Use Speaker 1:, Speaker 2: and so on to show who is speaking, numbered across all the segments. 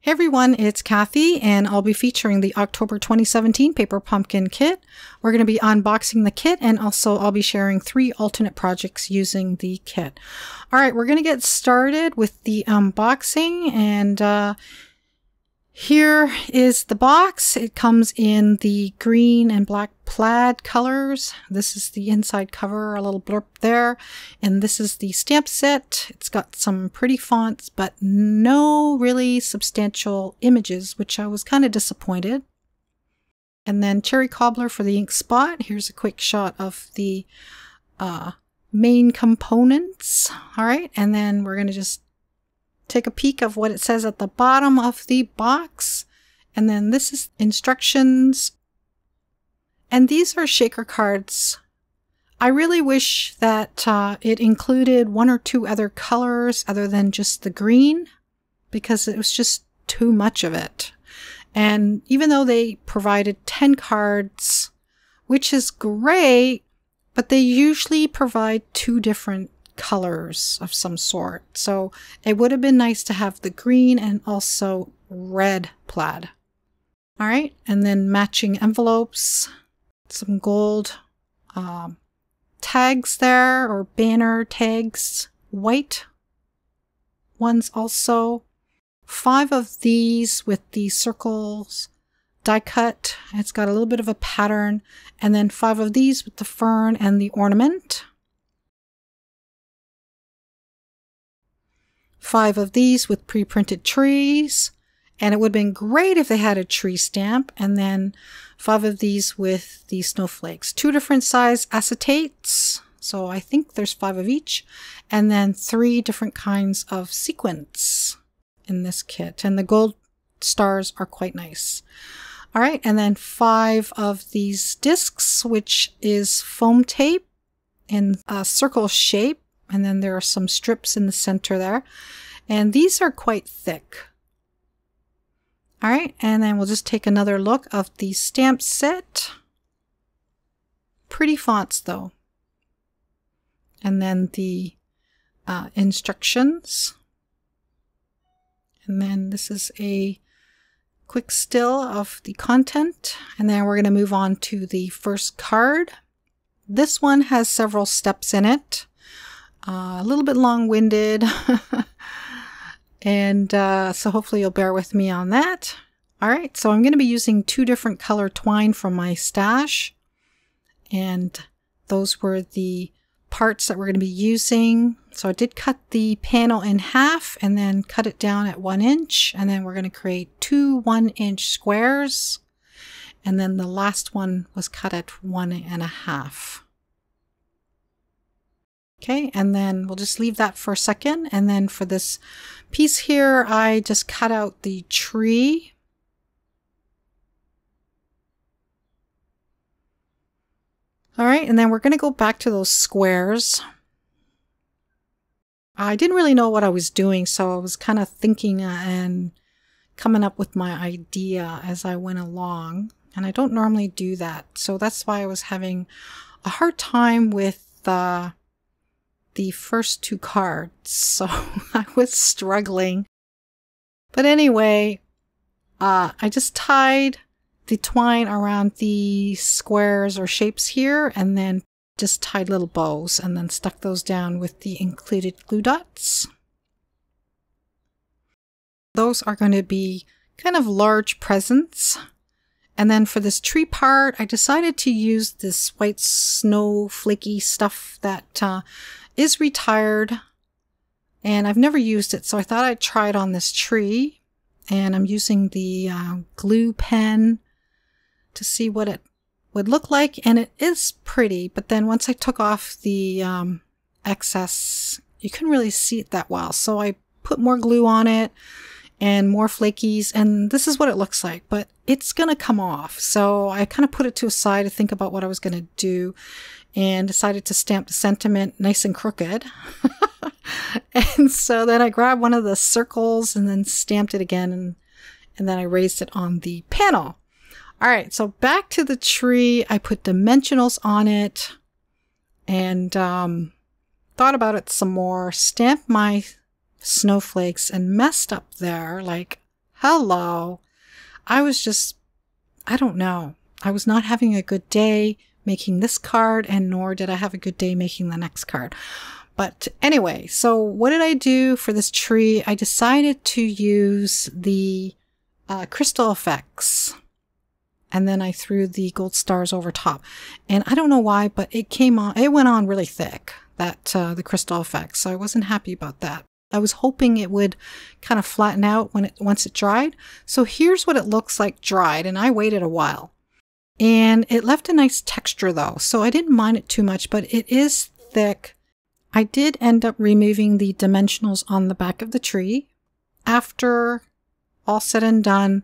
Speaker 1: Hey everyone, it's Kathie, and I'll be featuring the October 2017 Paper Pumpkin Kit. We're going to be unboxing the kit, and also I'll be sharing 3 alternate projects using the kit. Alright, we're going to get started with the unboxing, and here is the box. It comes in the green and black plaid colors. This is the inside cover, a little blurb there. And this is the stamp set. It's got some pretty fonts, but no really substantial images, which I was kind of disappointed. And then cherry cobbler for the ink spot. Here's a quick shot of the main components. All right, and then we're going to just take a peek of what it says at the bottom of the box. And then this is instructions. And these are shaker cards. I really wish that it included 1 or 2 other colors other than just the green, because it was just too much of it. And even though they provided 10 cards, which is great, but they usually provide 2 different colors of some sort. So it would have been nice to have the green and also red plaid. All right, and then matching envelopes, some gold tags there, or banner tags, white ones also. 5 of these with the circles die cut. It's got a little bit of a pattern, and then 5 of these with the fern and the ornament. 5 of these with pre-printed trees, and it would have been great if they had a tree stamp. And then 5 of these with the snowflakes. 2 different size acetates, so I think there's 5 of each, and then 3 different kinds of sequins in this kit, and the gold stars are quite nice. All right, and then 5 of these discs, which is foam tape in a circle shape. And then there are some strips in the center there. And these are quite thick. All right, and then we'll just take another look of the stamp set. Pretty fonts though. And then the instructions. And then this is a quick still of the content. And then we're going to move on to the first card. This one has several steps in it. A little bit long-winded, and so hopefully you'll bear with me on that. All right, so I'm going to be using 2 different color twine from my stash, and those were the parts that we're going to be using. So I did cut the panel in half and then cut it down at 1 inch, and then we're going to create 2 1-inch squares, and then the last one was cut at 1.5. Okay, and then we'll just leave that for a second. And then for this piece here, I just cut out the tree. All right, and then we're going to go back to those squares. I didn't really know what I was doing, so I was kind of thinking and coming up with my idea as I went along. And I don't normally do that, so that's why I was having a hard time with the first 2 cards, so I was struggling. But anyway, I just tied the twine around the squares or shapes here, and then just tied little bows and then stuck those down with the included glue dots. Those are going to be kind of large presents. And then for this tree part, I decided to use this white snow flaky stuff that is retired, and I've never used it, so I thought I'd try it on this tree. And I'm using the glue pen to see what it would look like, and it is pretty, but then once I took off the excess, you couldn't really see it that well, so I put more glue on it and more flakies, and this is what it looks like, but it's gonna come off. So I kind of put it to a side to think about what I was gonna do, and decided to stamp the sentiment nice and crooked. And so then I grabbed one of the circles and then stamped it again, and then I raised it on the panel. All right, so back to the tree. I put dimensionals on it and thought about it some more, stamped my snowflakes, and messed up there like Hello. I don't know. I was not having a good day making this card, and nor did I have a good day making the next card. But anyway, so what did I do for this tree? I decided to use the crystal effects. And then I threw the gold stars over top. And I don't know why, but it went on really thick, the crystal effects. So I wasn't happy about that. I was hoping it would kind of flatten out once it dried. So here's what it looks like dried, and I waited a while. And it left a nice texture though, so I didn't mind it too much, but it is thick. I did end up removing the dimensionals on the back of the tree after all said and done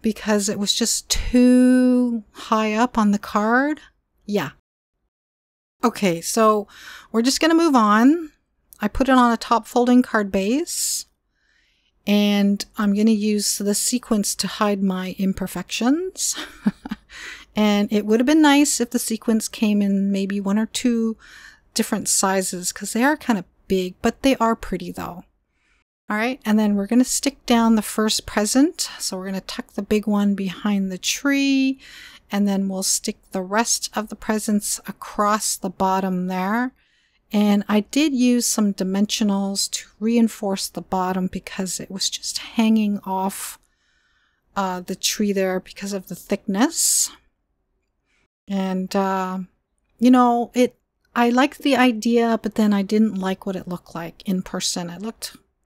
Speaker 1: because it was just too high up on the card. Yeah. Okay, so we're just going to move on. I put it on a top folding card base, and I'm going to use the sequence to hide my imperfections. And it would have been nice if the sequence came in maybe 1 or 2 different sizes because they are kind of big, but they are pretty though. All right, and then we're going to stick down the first present. So we're going to tuck the big one behind the tree, and then we'll stick the rest of the presents across the bottom there. And I did use some dimensionals to reinforce the bottom because it was just hanging off the tree there because of the thickness. And, you know, I liked the idea, but then I didn't like what it looked like in person.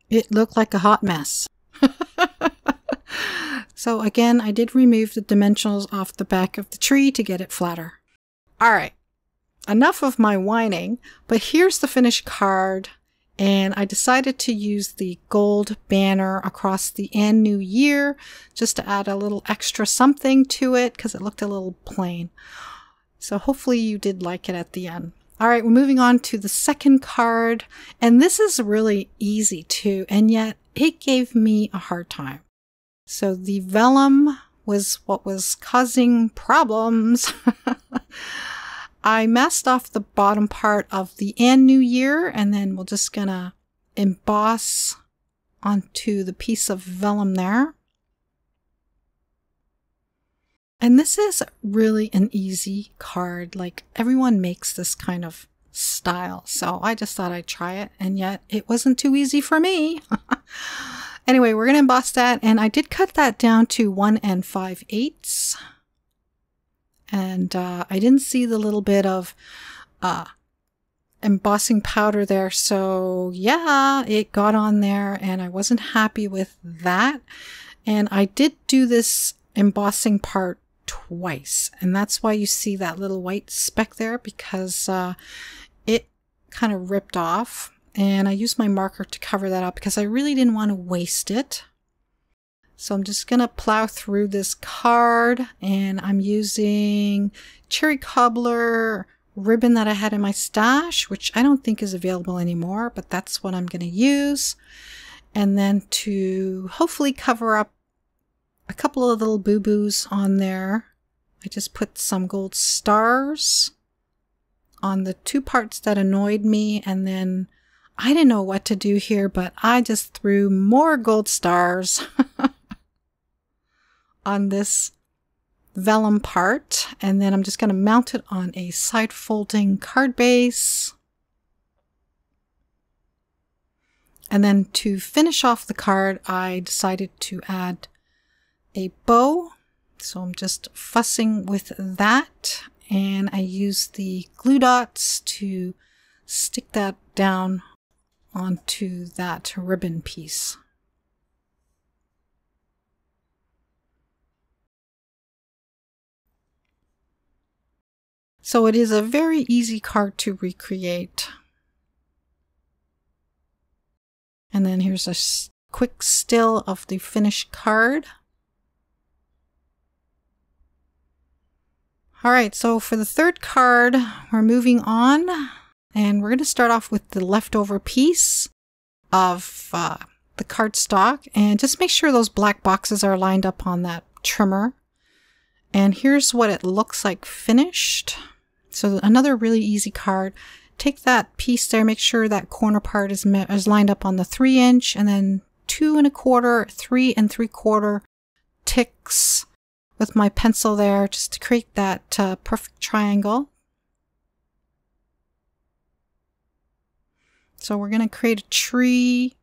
Speaker 1: It looked like a hot mess. So again, I did remove the dimensionals off the back of the tree to get it flatter. All right, enough of my whining, but here's the finished card. And I decided to use the gold banner across the and New Year just to add a little extra something to it because it looked a little plain. So hopefully you did like it at the end. All right, we're moving on to the second card. And this is really easy too, and yet it gave me a hard time. So the vellum was what was causing problems. I masked off the bottom part of the and New Year, and then we're just gonna emboss onto the piece of vellum there. And this is really an easy card. Like, everyone makes this kind of style. So I just thought I'd try it, and yet it wasn't too easy for me. Anyway, we're gonna emboss that, and I did cut that down to 1 5/8. And I didn't see the little bit of embossing powder there. So yeah, it got on there and I wasn't happy with that. And I did do this embossing part twice. And that's why you see that little white speck there, because it kind of ripped off. And I used my marker to cover that up because I really didn't want to waste it. So I'm just going to plow through this card, and I'm using cherry cobbler ribbon that I had in my stash, which I don't think is available anymore, but that's what I'm going to use. And then to hopefully cover up a couple of little boo-boos on there, I just put some gold stars on the 2 parts that annoyed me, and then I didn't know what to do here, but I just threw more gold stars on this vellum part, and then I'm just going to mount it on a side folding card base. And then to finish off the card, I decided to add a bow. So I'm just fussing with that, and I use the glue dots to stick that down onto that ribbon piece. So it is a very easy card to recreate. And then here's a quick still of the finished card. All right, so for the third card, we're moving on, and we're going to start off with the leftover piece of the cardstock, and just make sure those black boxes are lined up on that trimmer. And here's what it looks like finished. So another really easy card. Take that piece there, make sure that corner part is lined up on the 3-inch, and then 2 1/4, 3 3/4 ticks with my pencil there just to create that perfect triangle. So we're going to create a tree,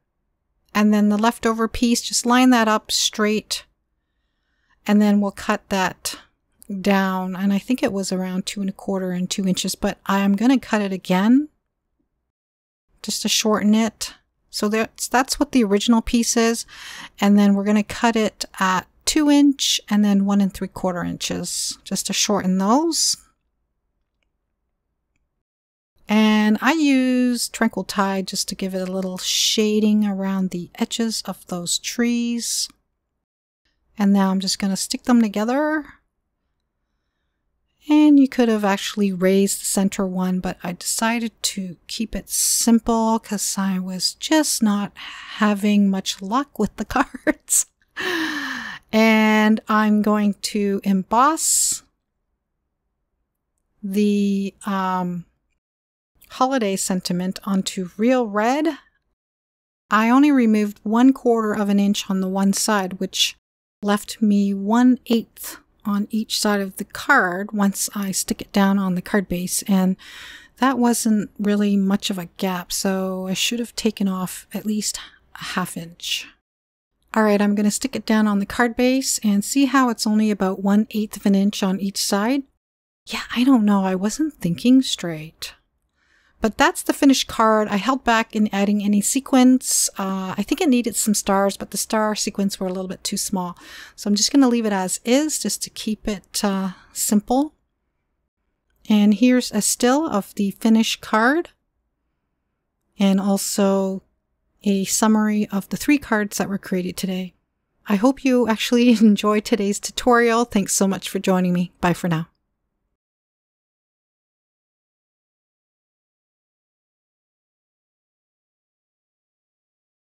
Speaker 1: and then the leftover piece, just line that up straight, and then we'll cut that down. And I think it was around 2 1/4 and 2 inches, but I'm going to cut it again just to shorten it. So that's what the original piece is. And then we're going to cut it at 2 inch and then 1 3/4 inches just to shorten those. And I use Tranquil Tide just to give it a little shading around the edges of those trees. And now I'm just going to stick them together. And you could have actually raised the center one, but I decided to keep it simple because I was just not having much luck with the cards. And I'm going to emboss the holiday sentiment onto real red. I only removed 1/4 of an inch on the one side, which left me 1/8 on each side of the card once I stick it down on the card base, and that wasn't really much of a gap, so I should have taken off at least a 1/2 inch. Alright, I'm going to stick it down on the card base and see how it's only about 1/8 of an inch on each side. Yeah, I don't know, I wasn't thinking straight. But that's the finished card. I held back in adding any sequins. I think it needed some stars, but the star sequins were a little bit too small. So I'm just going to leave it as is, just to keep it simple. And here's a still of the finished card. And also a summary of the 3 cards that were created today. I hope you actually enjoyed today's tutorial. Thanks so much for joining me. Bye for now.